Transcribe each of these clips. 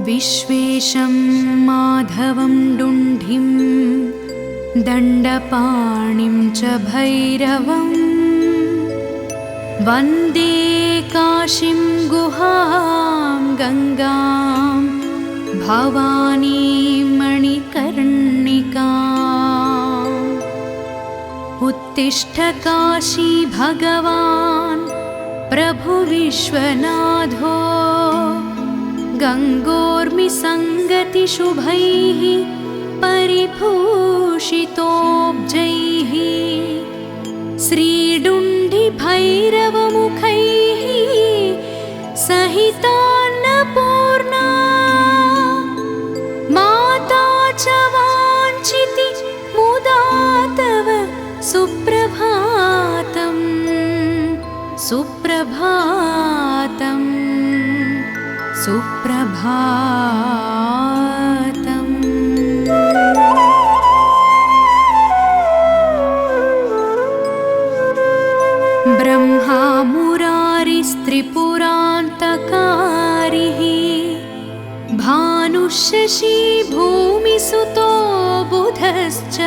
विश्वेशं माधवं डुण्ढिं दण्डपाणिं च भैरवं वन्दे काशीं गुहां गङ्गां भवानीं मणिकर्णिकाम्। उत्तिष्ठ काशी भगवान् प्रभु विश्वनाथो गङ्गोर्मिसङ्गतिशुभैः परिभूषितोऽब्जैः श्रीडुण्डिभैरवमुखैः सहितान्नपूर्णा माता च वाञ्छिति मुदा तव सुप्रभातम् सुप्रभातम् सुप्रभातम्। ब्रह्मा मुरारिस्त्रिपुरान्तकारिः भानुशशी भूमिसुतो बुधश्च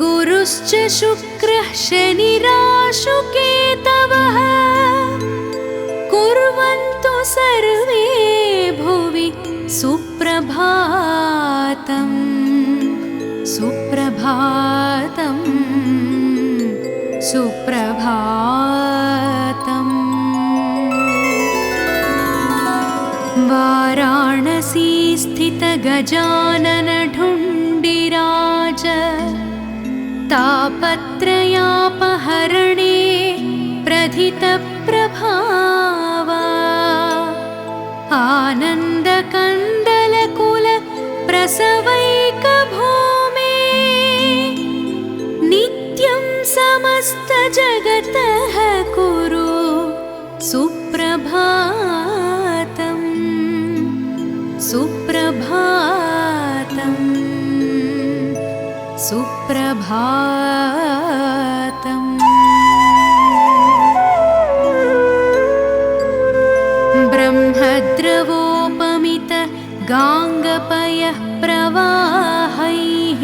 गुरुश्च शुक्रः शनिराशुकेतवः कुर्वन्तु सर्वे भुवि सुप्रभातम् सुप्रभातम् सुप्रभातम्। वाराणसी स्थित गजानन ढुण्डिराज तापत्रयापहरणे प्रथितप्रभावा आनन्दकन्दलकुल प्रसवैकभूमे नित्यं समस्तजगतः कुरु सुप्रभातम् सुप्रभातम् सुप्रभातम्। ब्रह्मद्रवोपमित गाङ्गपयः प्रवाहैः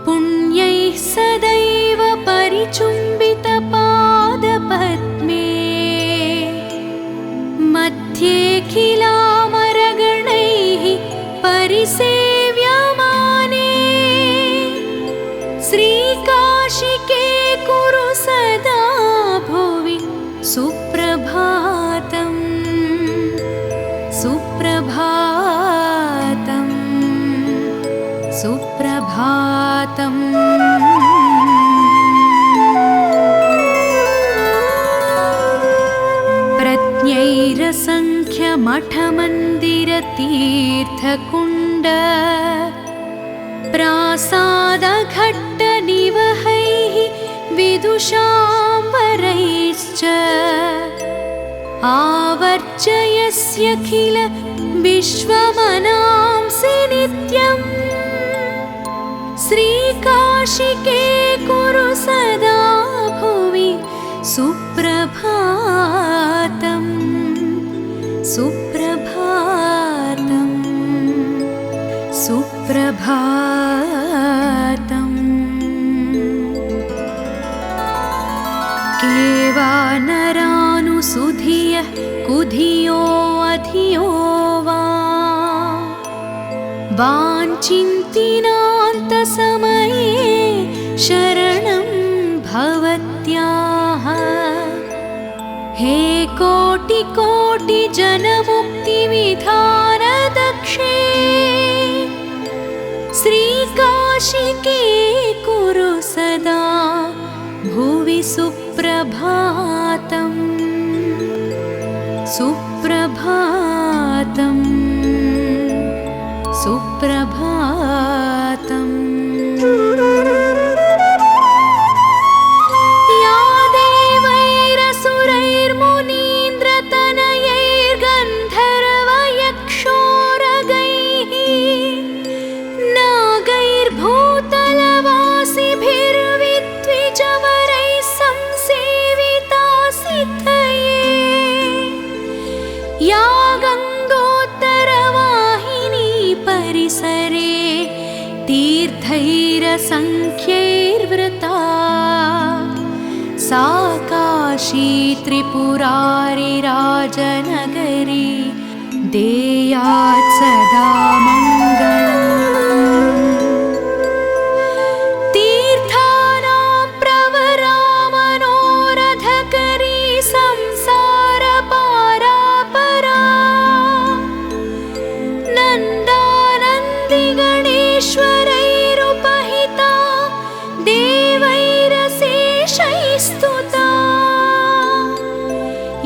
पुण्यैः सदैव परिचुम्बितपादपद्मे मध्येऽखिलामरगणैः परिसेव्यमाने श्रीकाशिके कुरु सदा भुवि सुप्रभातम् सुप्रभातम् सुप्रभातम्। प्रज्ञैरसङ्ख्यमठमन्दिरतीर्थकुण्ड प्रासादघट्टनिवहैः विदुषाम्बरैश्च आवर्जयस्यखिल विश्वमनांसि नित्यम् श्रीकाशिके कुरु सदा भुवि सुप्रभातम् सुप्रभातम् सुप्रभातम्। केवानरानुसुधियः कुधियो अधियो वा वाञ्छिन्तिनान्तसमये शरणं भवत्याः हे कोटिकोटिजनमुक्तिविधानदक्षे श्रीकाशिके कुरु सदा भुवि सुप्रभातम् सुप्रभातम् सुप्रभातम्। या देवैरसुरैर्मुनीन्द्रतनयैर्गन्धर्वयक्षोरगैः नागैर्भूतलवासिभिर्विद्विजवरैः संसेविता सिद्धये याग सङ्ख्यैर्वृता सा काशी त्रिपुरारिराजनगरी देयात् सदा मङ्गलम्। तीर्थानां प्रवरा मनोरथकरी संसारपारापरा नन्दानन्दिगणेश्वरैरुपहिता देवैरशेषैस्तुता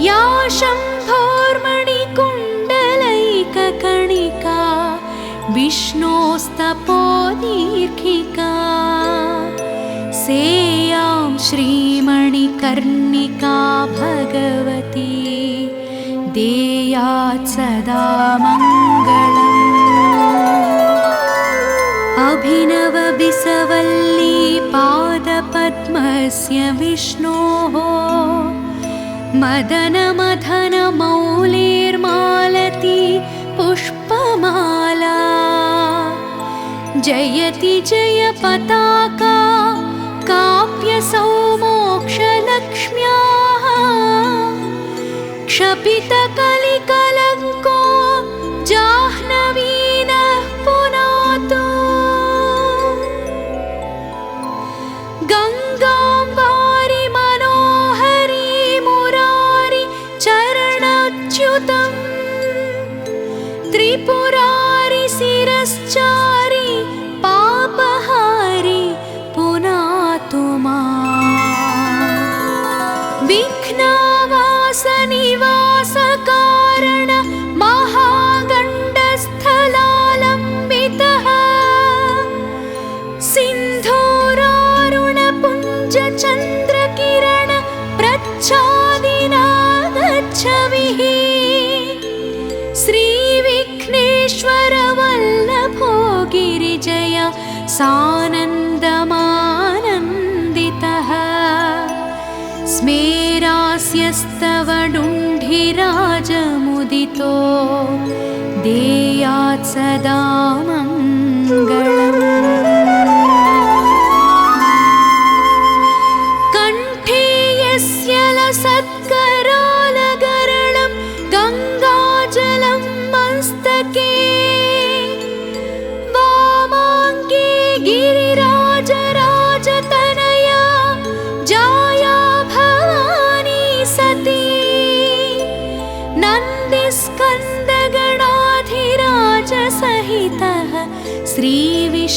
या शम्भोर्मणिकुण्डलैककणिका विष्णोस्तपोदीर्घिका सेयां श्रीमणिकर्णिका भगवती देयात् सदा मङ्गलम्। अभिनवबिसवल्ली पादपद्मस्य विष्णोः मदनमथनमौलिर्मालती पुष्पमाला जयति जय पताका काव्यसौमोक्षलक्ष्म्याः क्षपितकलिकलङ्को जाह्नवीनः पुनातु गङ्गां वारि मनोहरी मुरारि चरणच्युतम् त्रिपुरारि शिरश्चारि पापहारि पुनातु माम्। विघ्नावासनिवासकारण महागण्डस्थलालम्बितः सिन्धूरारुणपुञ्जचन्द्रकिरण प्रच्छादिना गच्छविः श्रीविघ्नेश्वर वल्लभो गिरिजय सानन्दमानन्दितः स्मेरास्यस्तव डुण्ढिराजमुदितो देयात् सदा मङ्गलम्। कण्ठे यस्य लसत्करालगरलं गङ्गाजलं मस्तके वामाङ्गे गिरिराजराजतनया जाया भवानी सती नन्दिस्कन्दगणाधिराजसहितः श्रीविश्वनाथः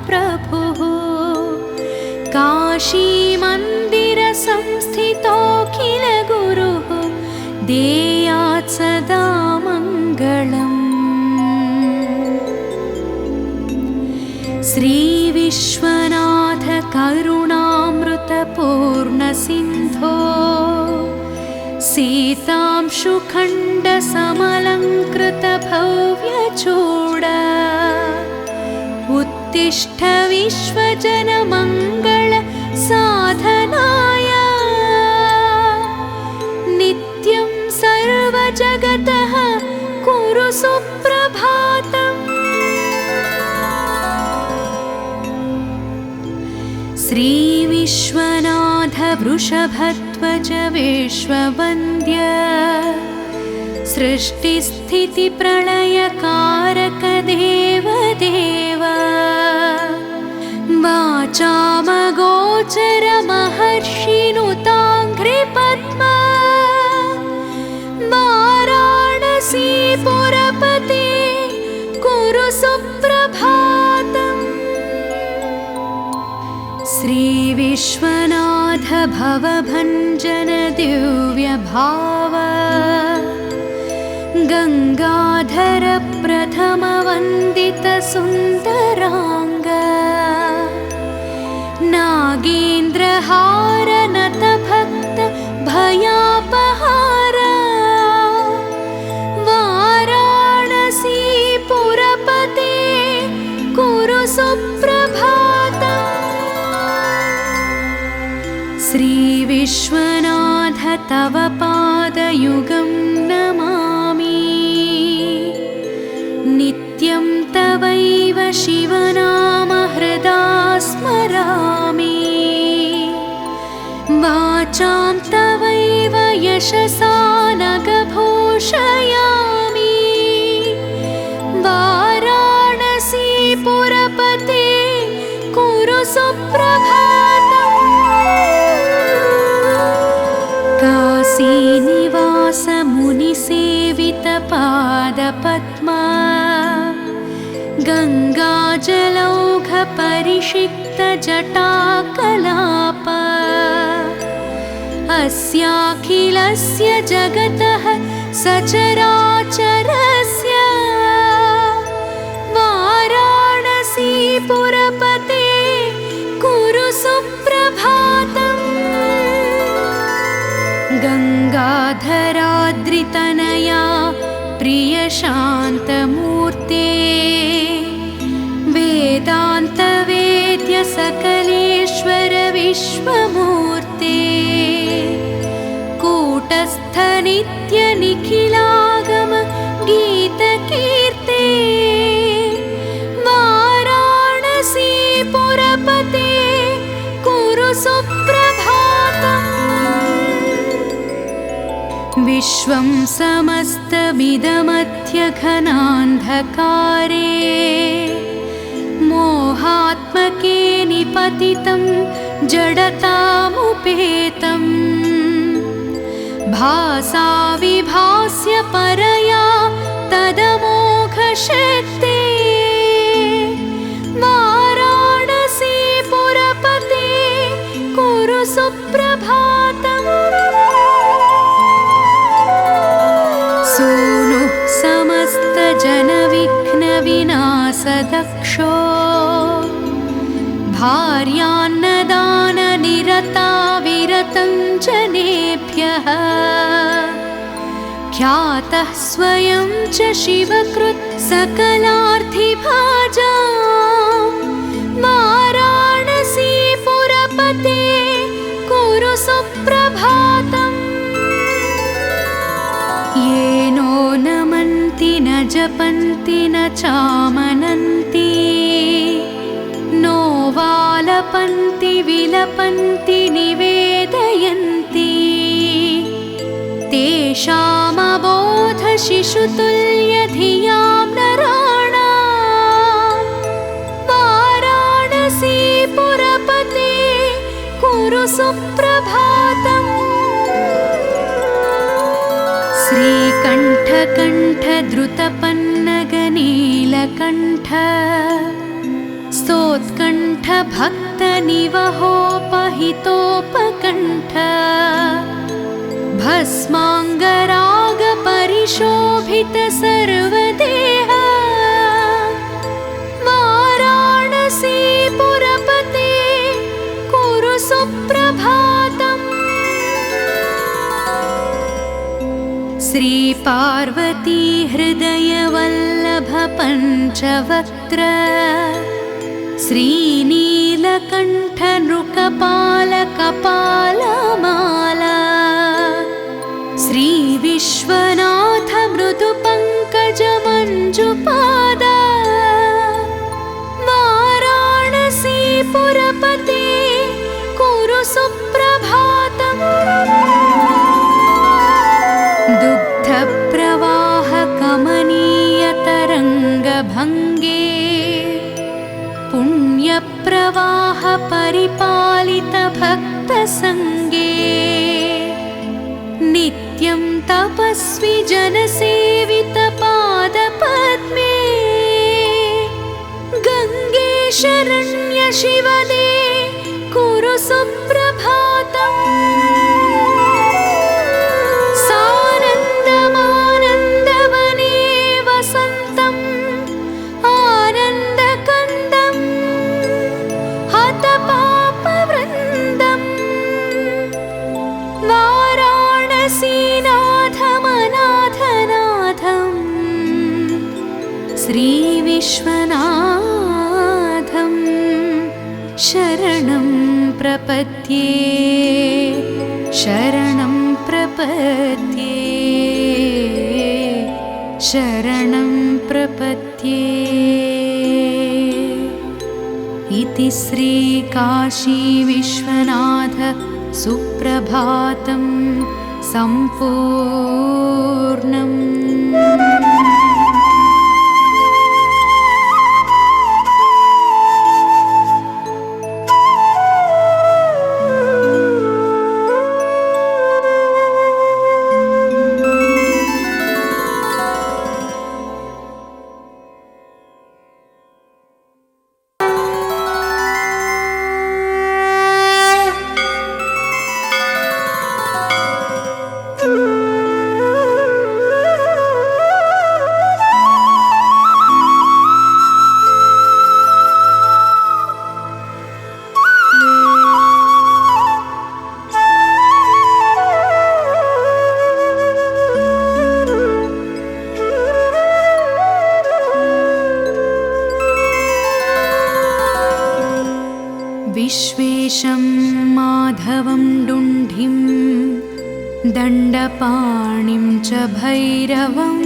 प्रभुः काशीमन्दिरसंस्थितोऽखिलगुरुः देयात् सदा मङ्गलम्। श्रीविश्वनाथ करुणामृतपूर्णसिन्धो सीतांशुखण्डसमलङ्कृतभव्यचूड उत्तिष्ठ विश्वजनमङ्गल साधनाय नित्यं सर्वजगतः कुरु सुप्रभातम्। श्रीविश्वनाथ वृषभध्वज विश्ववन्द्य सृष्टिस्थितिप्रलयकारक देवदेव वाचामगोचर महर्षिनुताङ्घ्रिपद्म वाराणसीपुरपते कुरु सुप्रभातम्। श्रीविश्वनाथ भवभञ्जन दिव्यभाव गङ्गाधर प्रथमवन्दित सुन्दराङ्ग नागेन्द्रहार नतभक्त भयापहार वाराणसीपुरपते कुरु सुप्रभातम्। श्रीविश्वनाथ तव पादयुगं नमामि नित्यं तवैव शिवनाम यशसा नगभूषयामि वाराणसीपुरपते कुरु सुप्रभातम् काशीनिवास मुनिसेवितपादपद्मा गङ्गाजलौघपरिषिक्तजटाकलाप अस्याखिलस्य जगतः सचराचरस्य वाराणसीपुरपते कुरु सुप्रभातम् गङ्गाधराद्रितनया प्रियशान्तमूर्ते वेदान्तवेद्य सकलेश्वर विश्वमूर्ते कूटस्थ नित्य निखिलागम गीतकीर्ते वाराणसीपुरपते कुरु सुप्रभातम् विश्वं समस्तमिदमध्यघनान्धकारे मोहात्मके निपतितं जडतामुपेतम् भासा विभास्य परया तदमोघशक्ते वाराणसीपुरपते कुरु सुप्रभातम् सूनुः समस्तजनविघ्नविनाशदक्षो भार्यान्नदाननिरता विरतं जनेभ्यः ख्यातः स्वयं च शिवकृत् सकलार्थिभाजा वाराणसीपुरपते कुरु सुप्रभातम् येनो नमन्ति न जपन्ति न चामनन्ति नो वालपन्ति विलपन्ति निवेदयन्ति तेषामबोधशिशुतुल्यधियां नराणां वाराणसीपुरपते कुरु सुप्रभातम् श्रीकण्ठकण्ठद्रुतपन्नगनीलकण्ठ स्तोत्कण्ठभक्तनिवहोपहितोपकण्ठ भस्माङ्गरागपरिशोभित सर्वदेह वाराणसीपुरपते कुरु सुप्रभातम् श्रीपार्वती हृदयवल्लभ पञ्चवक्त्र श्रीनीलकण्ठ नृकपाल कपालमाला श्रीविश्वनाथ मृदुपङ्कज मञ्जुपाद वाराणसीपुरपते कुरु सुप्रभातम् दुग्धप्रवाह कमनीयतरङ्गभङ्गे पुण्यप्रवाह परिपालित भक्तसङ्गे नित्यं तपस्वी जनसेवित पादपद्मे गङ्गे शरण्य शिवदे कुरु सुप्रभातम् सानन्दमानन्दवने वसन्तम् आनन्दकन्दम् हतपापवृन्दम् वाराणसीनाथमनाथनाथम् श्रीविश्वनाथम् शरणं प्रपद्ये शरणं प्रपद्ये शरणं प्रपद्ये इति श्रीकाशीविश्वनाथ सुप्रभातं सम्पूर्णम्। विश्वेशं माधवं डुण्ढिं दण्डपाणिं च भैरवं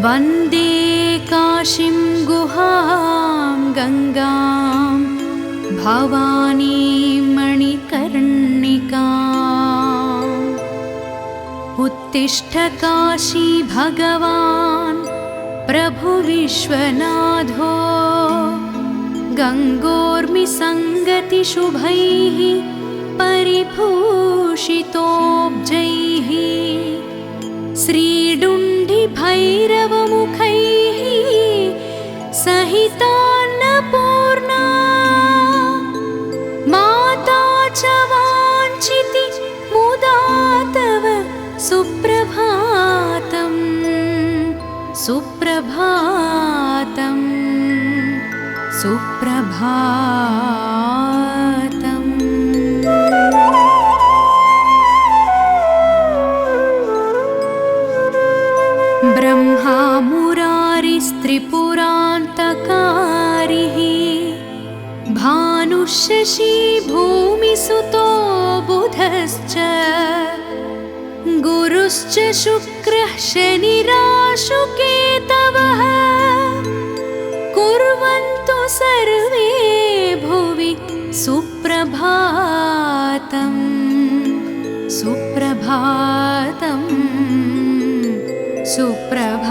वन्दे काशीं गुहां गङ्गां भवानीं मणिकर्णिकाम्। उत्तिष्ठ काशी भगवान् प्रभु विश्वनाथो गङ्गोर्मिसङ्गतिशुभैः परिभूषितोऽब्जैः श्रीडुण्डिभैरवमुखैः सहितान्नपूर्णा माता च वाञ्छिति मुदा तव सुप्रभातम् सुप्रभातम् सुप्रभातम्। ब्रह्मा मुरारिस्त्रिपुरान्तकारिः भानुशशी भूमिसुतो बुधश्च गुरुश्च शुक्रः शनिराशुकेतवः कुर्वन्तु सर्वे भुवि सुप्रभातम् सुप्रभातम् सुप्रभातम्।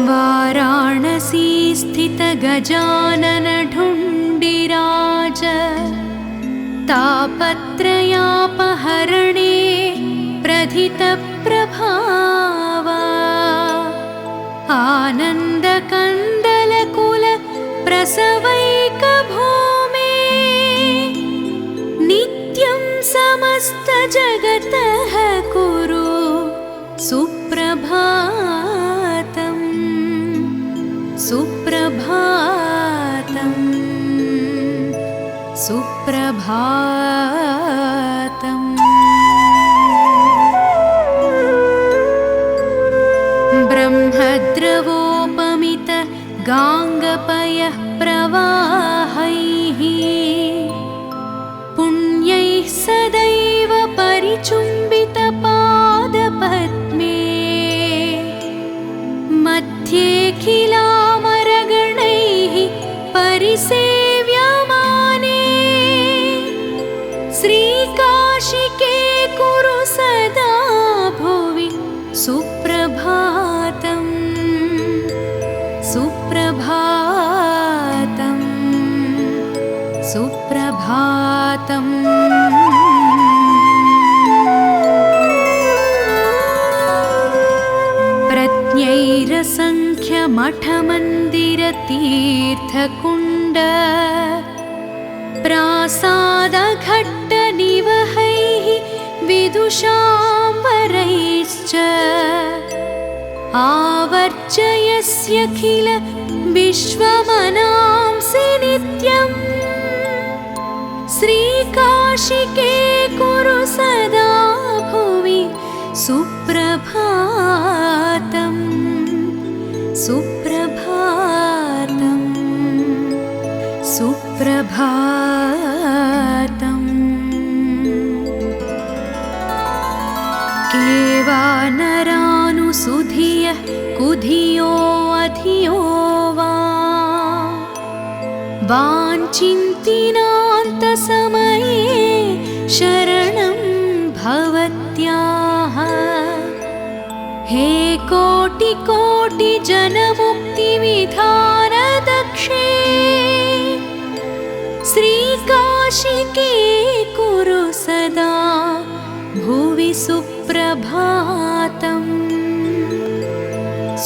वाराणसी स्थित गजानन ढुण्डिराज तापत्रयापहरणे प्रथित प्रभावा आनन्दकन्दलकुल प्रसवैकभूमे नित्यं समस्तजगतः कुरु सुप्रभातम् सुप्रभातम् सुप्रभातम्। ब्रह्मद्रवोपमित गाङ्गपयः प्रवाहैः पुण्यैः सदैव परिचुम्बितपादपद्मे मध्येऽखिलामरगणैः परिसेव्यमाने श्रीकाशिके कुरु सदा भुवि सुप्रभातम् सुप्रभातम् सुप्रभातम्। प्रज्ञैरसङ्ख्यमठमन्दिरतीर्थकुण्ड प्रासादघट्टनिवहैः विदुषाम्बरैश्च आवर्जयस्यखिल विश्वमनांसि नित्यम् श्रीकाशिके कुरु सदा भुवि सुप्रभातम् सुप्रभातम् सुप्रभातम्। केवानरानुसुधियः कुधियो अधियो वा वाञ्छिन्त दुःखिनान्तसमये शरणं भवत्याः। हे कोटि जनमुक्तिविधानदक्षे श्रीकाशिके कुरु सदा भुवि सुप्रभातम्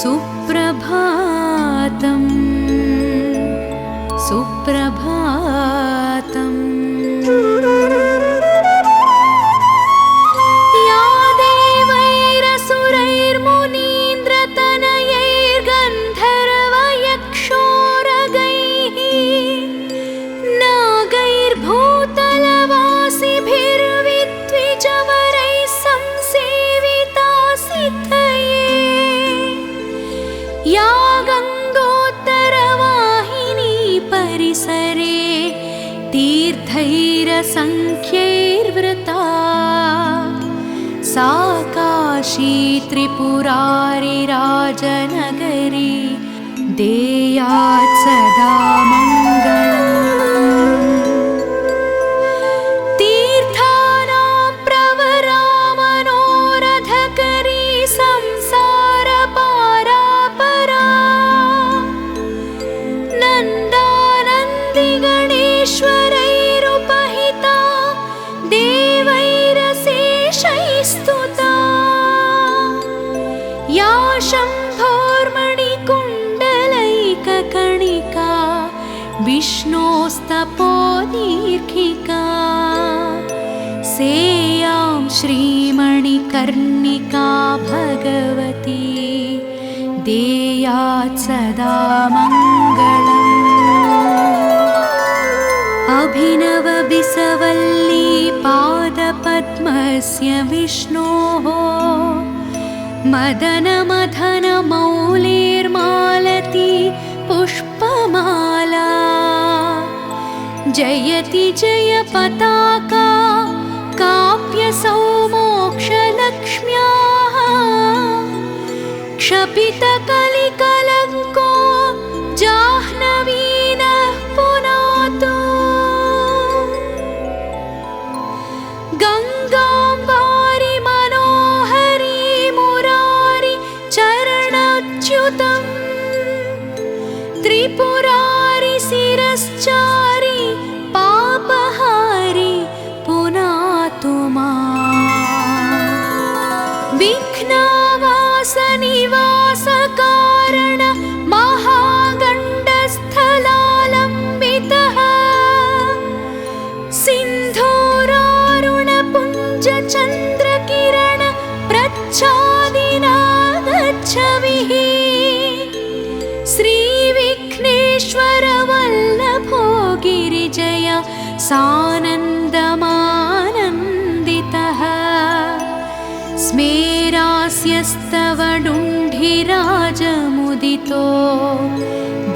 सुप्रभातम् सुप्रभातम्। या देवैरसुरैर्मुनीन्द्रतनयैर्गन्धर्वयक्षोरगैः नागैर्भूतलवासिभिर्विद्विजवरैः संसेविता सिद्धये। या गङ्गोत्तरवाहिनी परिसरे तीर्थैरसङ्ख्यैर्वृता सा काशी त्रिपुरारिराजनगरी देयात् सदा मङ्गलम्। तीर्थानां प्रवरा मनोरथकरी संसारपारापरा नन्दानन्दिगणेश्वरैरुपहिता देवैरशेषैस्तुता। या शम्भोर्मणिकुण्डलैककणिका विष्णोस्तपोदीर्घिका सेयां श्रीमणिकर्णिका भगवती देयात् सदा मङ्गलम्। अभिनवबिसवल्ली पादपद्मस्य विष्णोः मदनमथनमौलिर्मालती पुष्पमाला। जयति जय पताका काव्यसौमोक्षलक्ष्म्याः क्षपितकलिकलङ्को जाह्नवीनः पुनातु। गङ्गां वारि मनोहरी मुरारि चरणच्युतम् त्रिपुरारि शिरश्चारि पापहारि पुनातु माम्। विघ्नवासनिवासकारण महागण्डस्थलालम्बितः सिन्धूरारुणपुञ्जचन्द्रकिरण प्रच्छादिनागच्छविः श्रीविघ्नेश्वर वल्लभो गिरिजय सानन्दमानन्दितः। स्मेरास्यस्तव डुण्ढिराजमुदितो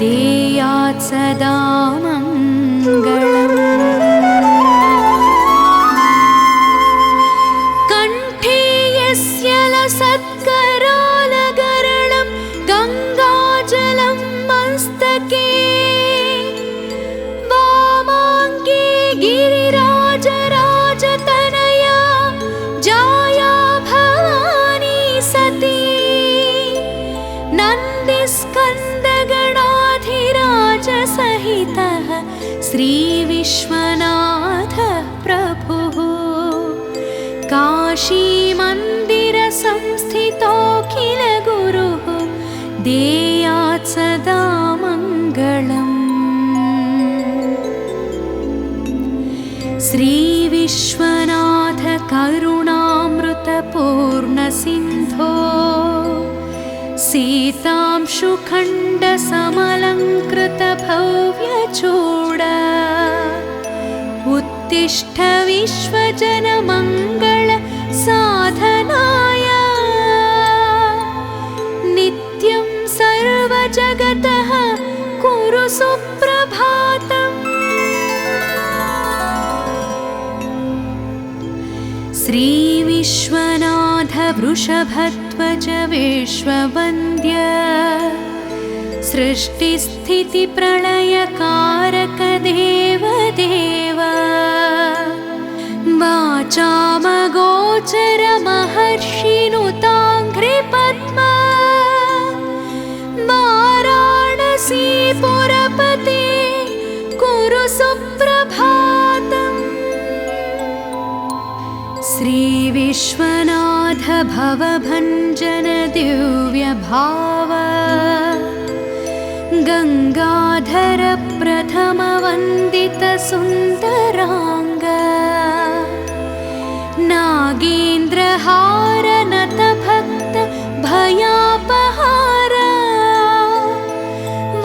देयात् सदा मङ्गलम्। कण्ठे यस्य लसत्करालगरलं गङ्गाजलं मस्तके वामाङ्गे गिरिराजराजतनया जाया भवानी सती। नन्दिस्कन्दगणाधिराजसहितः श्रीविश्वनाथः प्रभुः काशीमन्दिरसंस्थितोऽखिल गुरुः देयात् सदा मङ्गलम्। श्रीविश्वनाथ करुणामृतपूर्णसिन्धो सीतांशुखण्डसमलङ्कृतभव्यचूड उत्तिष्ठ विश्वजनमङ्गल साधनाय नित्यं सर्वजगतः कुरु सुप्रभातम्। श्रीविश्वनाथ वृषभध्वज विश्ववन्द्य सृष्टिस्थितिप्रलयकारक देव देव वाचामगोचरमहर्षिनुताङ्घ्रिपद्मा वाराणसीपुरपते कुरु सुप्रभातम्। श्रीविश्वनाथ भवभञ्जन दिव्यभाव गंगाधर प्रथम वंदित सुंदरांग नागेन्द्रहार नत भक्त भयापहार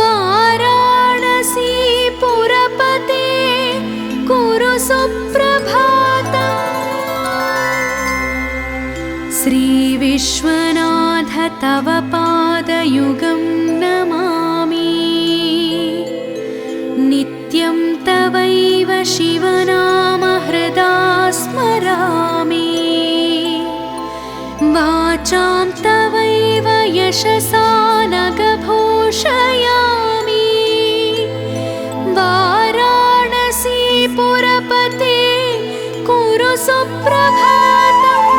वाराणसी पुरपते कुरु सुप्रभातम्। श्री विश्वनाथ तव पादयुगं नमामि नित्यं तवैव शिवनाम हृदा स्मरामि वाचां तवैव यशसा नगभूषयामि वाराणसी पुरपते कुरु सुप्रभातम्।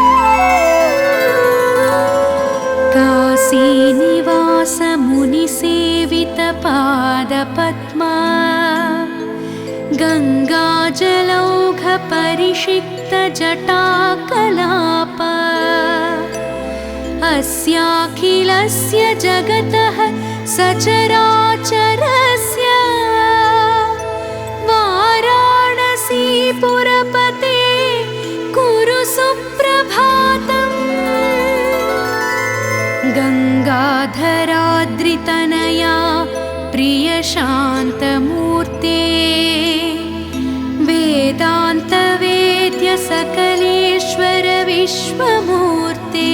काशीनिवास मुनिसेवित पादपद्मा गंगाजलौघ परिषिक्त जटाकलाप अस्याखिलस्य जगतः सचराचरस्य वाराणसी पुरपते कुरु सुप्रभातम्। गंगाधराद्रितनया प्रिय शान्तमूर्ते वेदांत वेद्य सकलेश्वर विश्वमूर्ते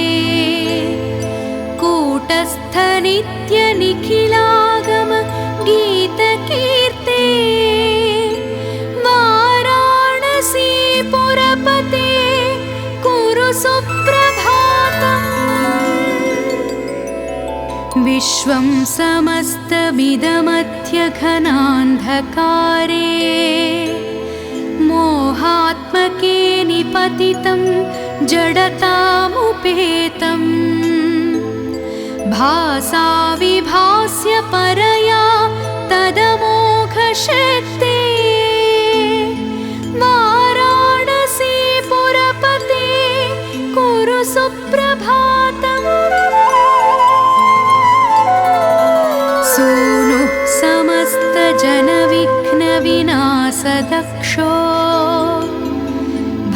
कूटस्थ नित्य निखिलागम गीतकीर्ते वाराणसी पुरपते कुरु सुप्रभातम्। विश्वं समस्तमिदमध्यघनान्धकारे मोहात्मके निपतितं जडतामुपेतं भासा विभास्य परया तदमोघशक्ते वाराणसी पुरपते कुरु सुप्रभातम्। सूनुः समस्त जनविघ्न विनाशदक्षो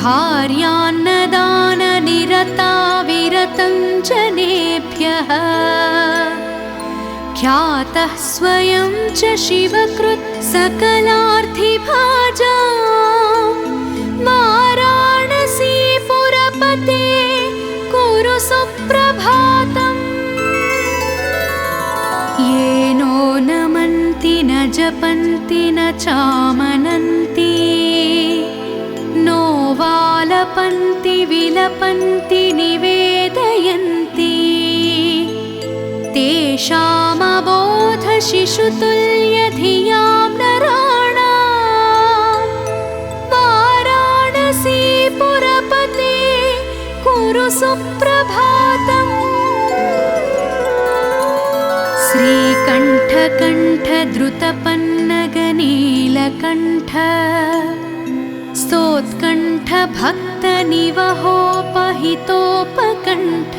भार्यान्नदान निरता विरतं जनेभ्यः ख्यातः स्वयं च शिवकृत् सकलार्थिभाजा वाराणसी पुरपते कुरु सुप्रभातम्। येनो नमन्ति न जपन्ति न चामनन्ति नो वालपन्ति विलपन्ति निवेदयन्ति तेषामबोध शिशुतुल्य धियां नराणां वाराणसी पुरपते कुरु सुप्रभातम्। श्रीकण्ठ कण्ठ द्रुतपन्नग नीलकण्ठ स्तोत्कण्ठ भक्त निवहोपहितोपकण्ठ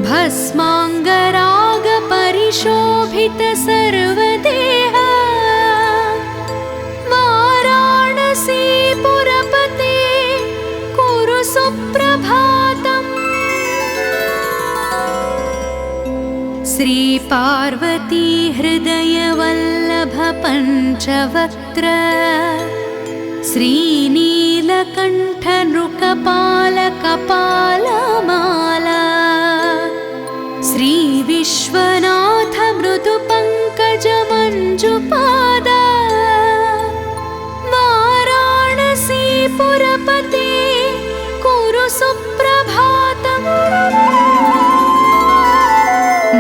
भस्माङ्गराग परिशोभित सर्वदेह वाराणसी पुरपते कुरु सुप्रभातम्। श्री पार्वती हृदय वल्लभ पंचवक्त्र श्रीनीलकण्ठ नृकपाल कपालमाला श्री विश्वनाथ मृदु पंकज मंजुपाद वाराणसी पुरपते कुरु सुप्रभातम्।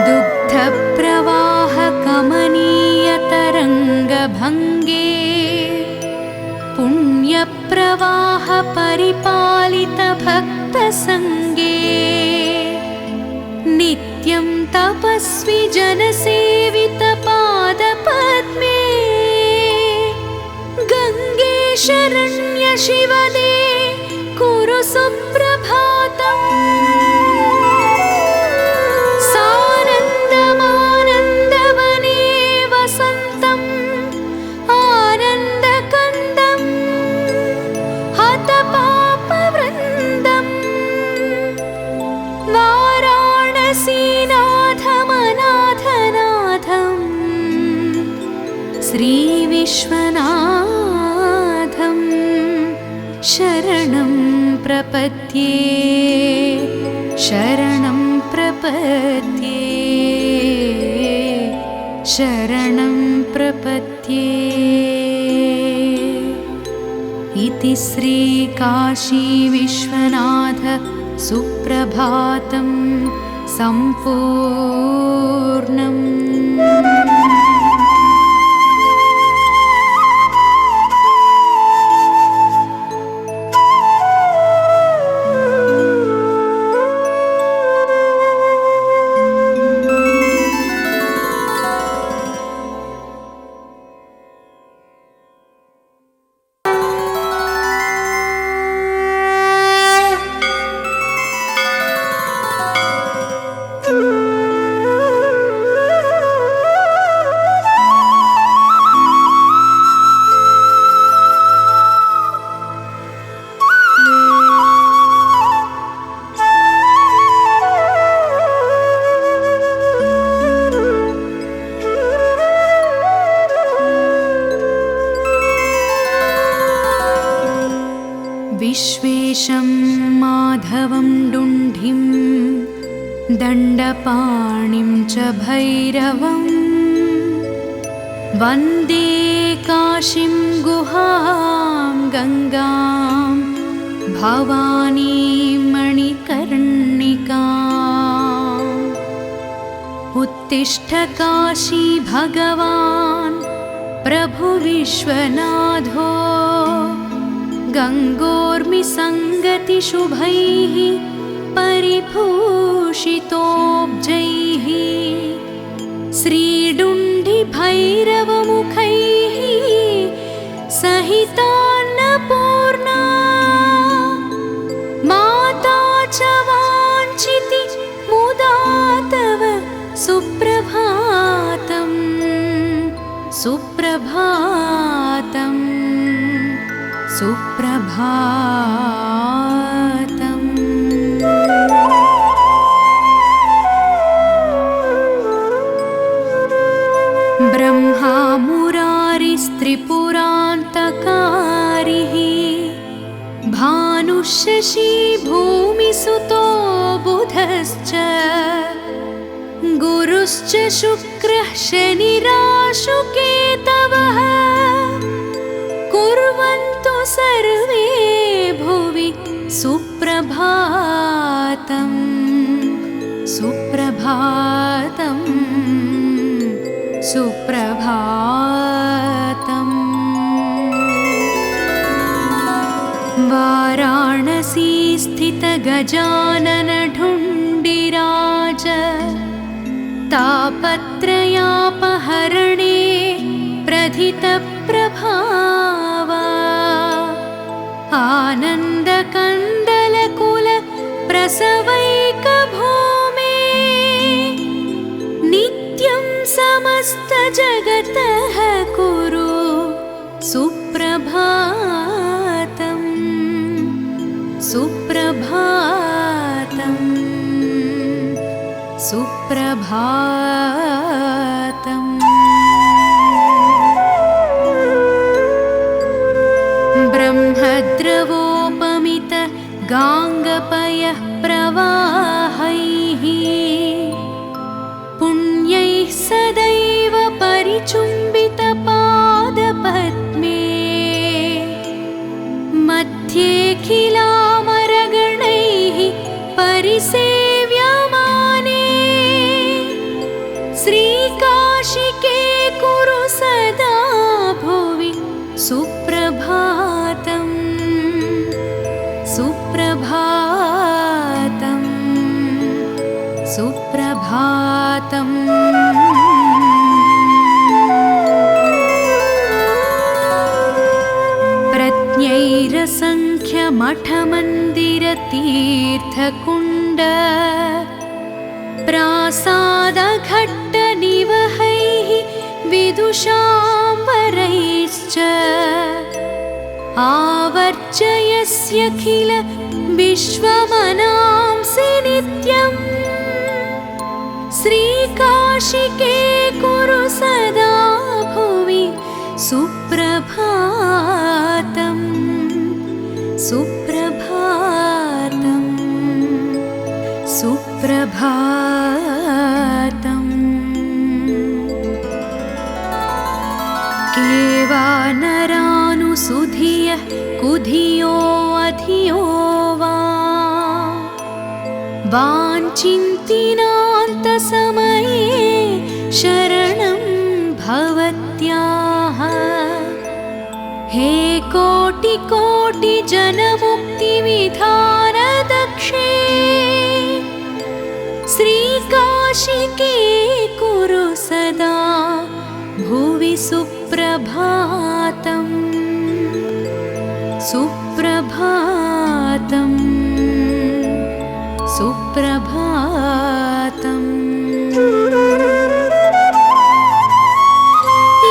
दुग्ध प्रवाह कमनीय तरंग भंगे पुण्यप्रवाह परिपालित भक्तसङ्गे नित्यं तपस्वी जनसेवित पादपद्मे गङ्गे शरण्य शिवदे कुरु सुप्रभातम् सानन्दमानन्दवने वसन्तम् आनन्दकन्दम् हतपापवृन्दम् वाराणसीनाथमनाथनाथम् श्रीविश्वनाथं शरणं प्रपद्ये शरणं प्रपद्ये शरणं प्रपद्ये। इति श्रीकाशी विश्वनाथ सुप्रभातं सम्पूर्णम्। विश्वेशं माधवं डुण्ढिं दण्डपाणिं च भैरवं वन्दे काशीं गुहां गङ्गां भवानीं मणिकर्णिकाम्। उत्तिष्ठ काशी भगवान् प्रभु विश्वनाथो गङ्गोर्मिसङ्गतिशुभैः परिभूषितोऽब्जैः श्रीडुण्डिभैरवमुखैः सहितान्नपूर्णा माता च वाञ्छिति मुदा तव सुप्रभातम् सुप्रभातम् सुप्रभातम्। ब्रह्मा मुरारिस्त्रिपुरान्तकारिः भानुशशी भूमिसुतो बुधश्च गुरुश्च शुक्रः शनिराशुकेतवः कुर्वन्तु सर्वे भुवि सुप्रभातम् सुप्रभातम् सुप्रभातम्। वाराणसी स्थित गजानन ढुण्डिराज तापत्रयापहरणे प्रथित प्रभावा आनन्दकन्दलकुल प्रसवैकभूमे नित्यं समस्तजगतः कुरु सुप्रभातम् सुप्रभातम् सुप्रभातम्। ब्रह्मद्रवोपमित गाङ्गपयः प्रवाहैः पुण्यैः सदैव परिचुम्बित पादपद्मे मध्येऽखिलामरगणैः परिसेव्यमाने श्रीकाशिके कुरु सदा भुवि सुप्रभातम् सुप्रभातम् सुप्रभातम्। प्रज्ञैरसङ्ख्यमठमन्दिरतीर्थकुण्ड प्रासादघट्टनिवहैः विदुषाम्बरैश्च आवर्जयस्यखिल विश्वमनांसि नित्यम्। श्रीकाशिके कुरु सदा भुवि सुप्रभातम् सुप्रभातम् सुप्रभातम्। केवानरानुसुधियः कुधियो अधियो वा वाञ्छिन्तिनान्तसमये शरणं भवत्याः। हे कोटिकोटिजनमुक्तिविधानदक्षे श्रीकाशिके कुरु सदा भुवि सुप्रभातम् सुप्रभातम् सुप्रभातम्।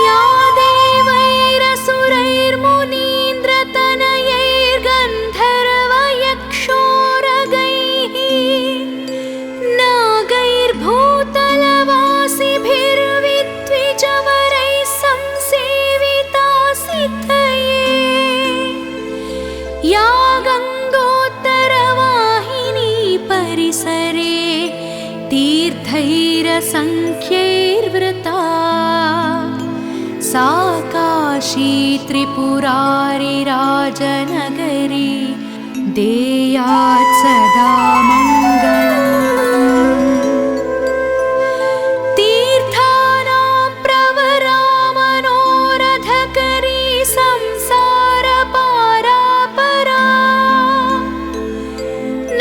या देवैरसुरैर्मुनीन्द्रतनयैर्गन्धर्वयक्षोरगैः नागैर्भूतलवासिभिर्विद्विजवरैः संसेविता सिद्धये। या गङ्गोत्तरवाहिनी परिसरे तीर्थैरसङ्ख्यैर्वृता सा काशी त्रिपुरारिराजनगरी देयात् सदा मङ्गलम्। तीर्थानां प्रवरा मनोरथकरी संसारपारापरा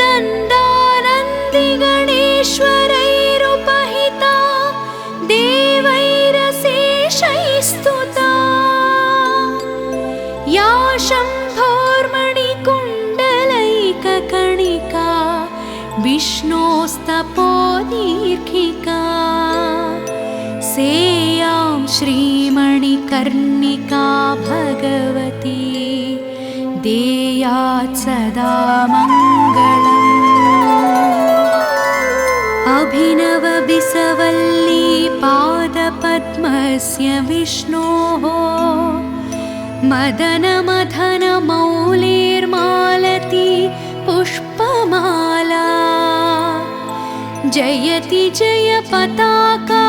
नन्दानन्दिगणेश्वरैरुपहिता देवैरशेषैस्तुता। या शम्भोर्मणिकुण्डलैककणिका विष्णोस्तपोदीर्घिका सेयां श्रीमणिकर्णिका भगवती देयात् सदा मङ्गलम्। अभिनवबिसवल्ली पादपद्मस्य विष्णोः मदनमथनमौलिर्मालती पुष्पमाला। जयति जय पताका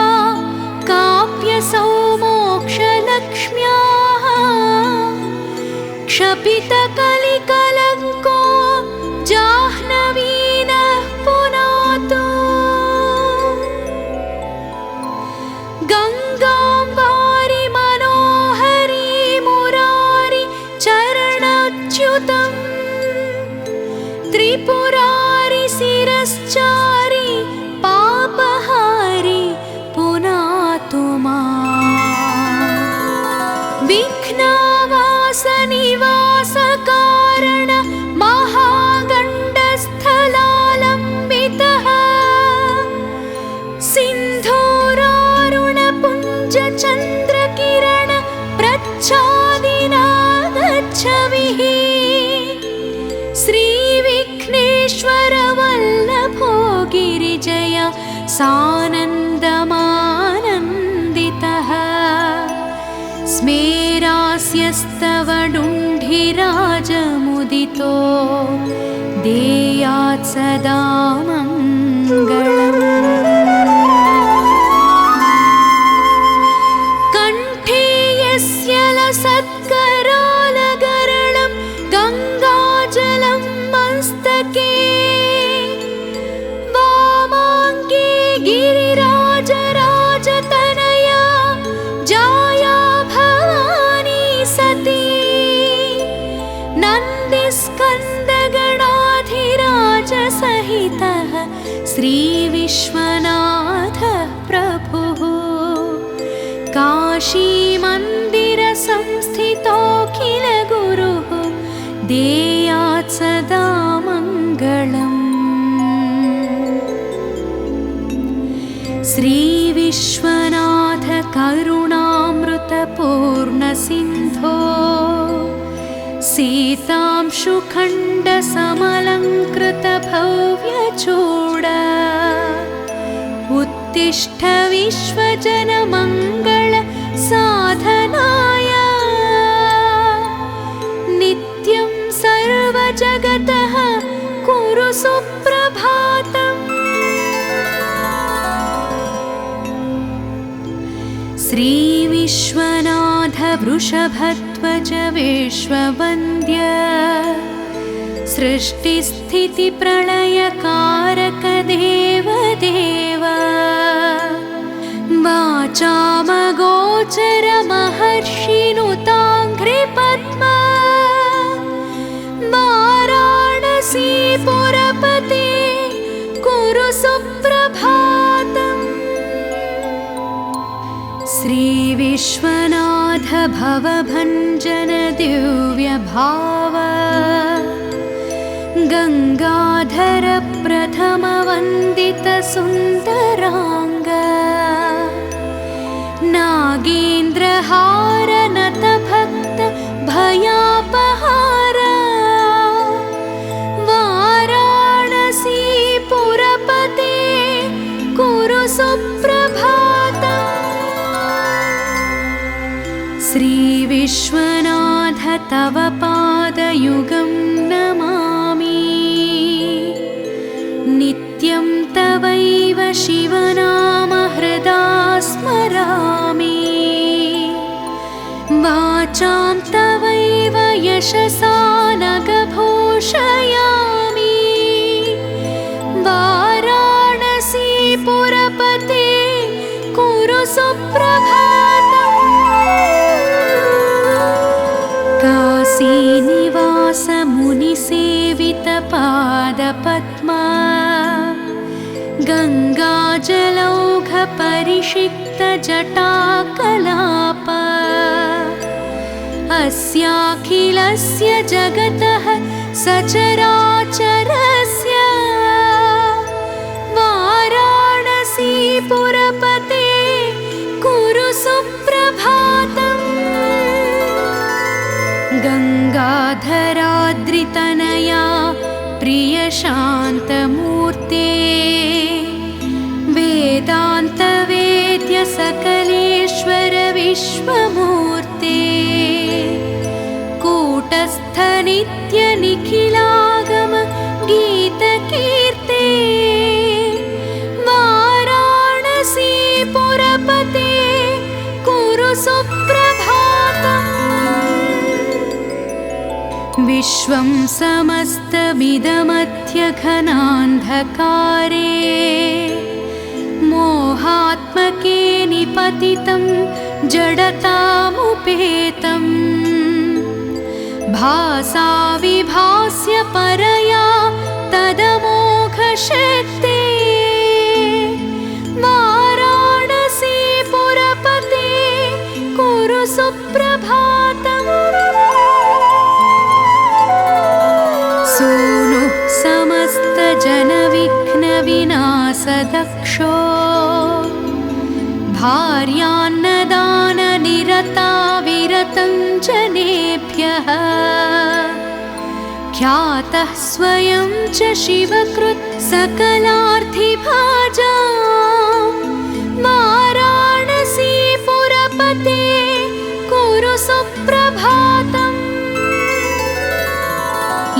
काव्यसौमोक्षलक्ष्म्याः क्षपितकलिकलङ्को जाह्नवीनः पुनातु। गङ्गाम्बारि मनोहरी मुरारि चरणच्युतम् त्रिपुरारि शिरश्चारि पापहारि पुनातु माम्। विघ्नावासनिवासकारण महागण्डस्थलालम्बितः सिन्धूरारुणपुञ्जचन्द्रकिरण प्रच्छादिना गच्छविः। श्रीविघ्नेश्वर वल्लभो गिरिजय सानन्दमानन्दितः स्मेरास्यस्तव डुण्ढिराजमुदितो देयात् सदा मङ्गलम्। कण्ठे यस्य लसत्करालगरलं गङ्गाजलं मस्तके वामाङ्गे गिरिराजराजतनया जाया भवानी सती। नन्दिस्कन्दगणाधिपतिर्विराजते सहितः श्रीविश्वनाथः प्रभुः काशीमन्दिरसंस्थितोऽखिल गुरुः देयात् सदा मङ्गलम्। श्रीविश्वनाथ करुणामृतपूर्णसिन्धो सीतांशुखण्डसमलङ्कृतभव्यचूड उत्तिष्ठ विश्वजनमङ्गल साधनाय नित्यं सर्वजगतः कुरु सुप्रभातम्। श्रीविश्वनाथ वृषभध्वज विश्ववन्द्य सृष्टिस्थितिप्रलयकारक देवदेव वाचामगोचर महर्षिनुताङ्घ्रिपद्म वाराणसीपुरपते कुरु सुप्रभातम्। श्रीविश्वनाथ भवभञ्जन दिव्यभाव गङ्गाधर प्रथमवन्दित सुन्दराङ्ग नागेन्द्रहार नतभक्त भयापहार वाराणसीपुरपते कुरु सुप्रभातम्। श्रीविश्वनाथ तव पादयुगं नमामि नित्यं तवैव शिवनाम हृदा स्मरामि वाचां तवैव यशसा नगभूषयामि वाराणसीपुरपते कुरु सुप्रभातम्। काशीनिवास मुनिसेवित पादपद्मा गङ्गाजलौघ परिषिक्त जटाकलाप अस्याखिलस्य जगतः सचराचरस्य वाराणसीपुरपते कुरु सुप्रभातम्। गङ्गाधराद्रितनया प्रियशान्तमूर्ते वेदान्तवेद्य सकलेश्वर विश्वमूर्ते कूटस्थ नित्य निखिलागम गीतकीर्ते वाराणसीपुरपते कुरु सुप्रभातम्। विश्वं समस्तमिदमध्यघनान्धकारे मोहात्मके निपतितं जडतामुपेतं भासा विभास्य परया तदमोघशक्ते वाराणसीपुरपते कुरु सुप्रभातम्। सूनुः समस्तजनविघ्नविनाशदक्षो भार्यान्नदाननिरता विरतं जनेभ्यः ख्यातः स्वयं च शिवकृत् सकलार्थिभाजा वाराणसीपुरपते कुरु सुप्रभातम्।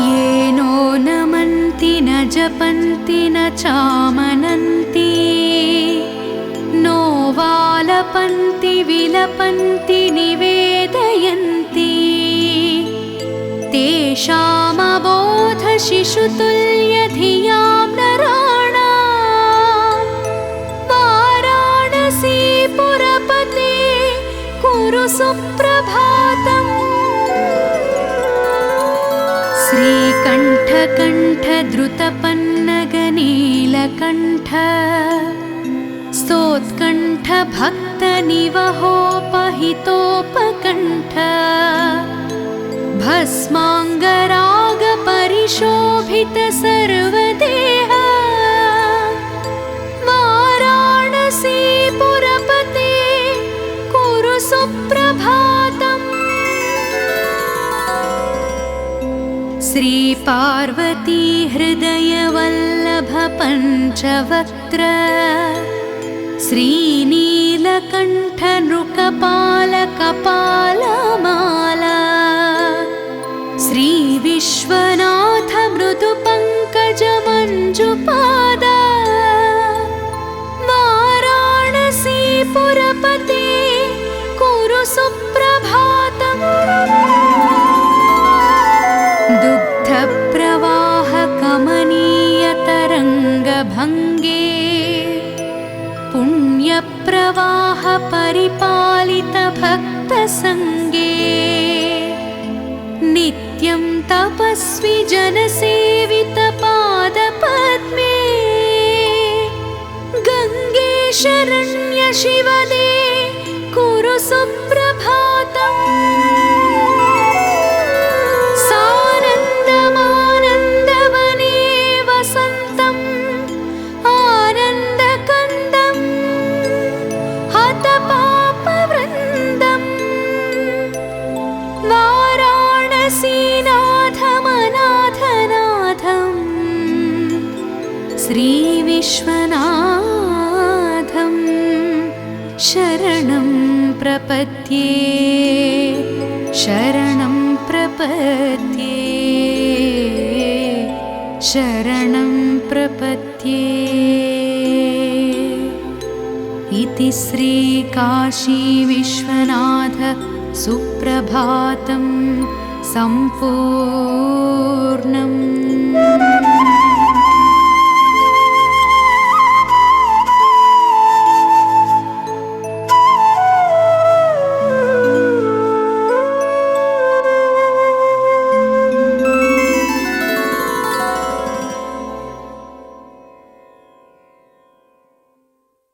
येनो नमन्ति न जपन्ति न चामनन्ति नो वालपन्ति विलपन्ति निवेदयन्ति तेषामबोध शिशुतुल्य धियां नराणां वाराणसीपुरपते कुरु सुप्रभातम्। श्री स्कण्ठकण्ठद्रुतपन्नगनीलकण्ठ स्तोत्कण्ठभक्तनिवहोपहितोपकण्ठ भस्माङ्गरागपरिशोभित सर्वदेह वाराणसीपुरपते कुरु सुप्रभातम्। श्रीपार्वती हृदयवल्लभ पञ्चवक्त्र श्रीनीलकण्ठ नृकपाल कपालमाला श्रीविश्वनाथ मृदुपङ्कज मञ्जुपाद वाराणसीपुरपते कुरु सुप्रभातम्। दुग्धप्रवाह कमनीयतरङ्गभङ्गे पुण्यप्रवाह परिपालित भक्तसङ्गे नित्यं तपस्वी जनसेवित पादपद्मे गङ्गे शरण्य शिवदे कुरु सुप्रभातम्। सानन्दमानन्दवने वसन्तम् आनन्दकन्दम् हतपापवृन्दम् वाराणसीनाथमनाथनाथम् श्रीविश्वनाथं शरणं प्रपद्ये शरणं प्रपद्ये शरणं प्रपद्ये। इति श्रीकाशीविश्वनाथ सुप्रभातं सम्पूर्ण।